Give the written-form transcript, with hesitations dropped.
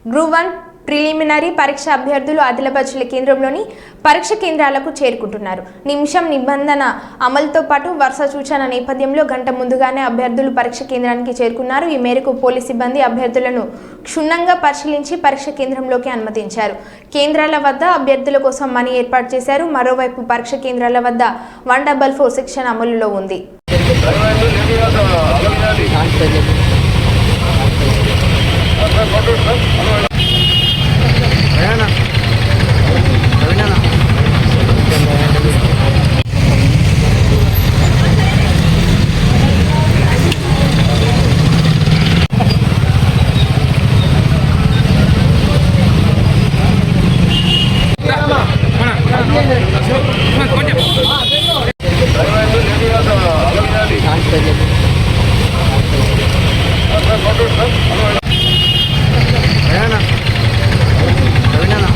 Group 1 preliminary పరీక్ష అభ్యర్థులు ఆదిలాబాద్ జిల్లా కేంద్రంలోని పరీక్ష కేంద్రాలకు చేరుకుంటున్నారు. నిమిషం నిబంధన అమలుతో పాటు వరుస సూచన నేపథ్యంలో గంట ముందుగానే అభ్యర్థులు పరీక్ష కేంద్రానికి చేరుకున్నారు. ఈ మేరకు పోలీస్ సిబ్బంది అభ్యర్థులను క్షుణ్ణంగా పరిశీలించి పరీక్ష కేంద్రంలోకి అనుమతించారు. కేంద్రాల వద్ద అభ్యర్థుల కోసం మనీ ఏర్పాటు చేశారు. మరోవైపు పరీక్ష కేంద్రాల వద్ద 144 సెక్షన్ అమలులో ఉంది. Revena.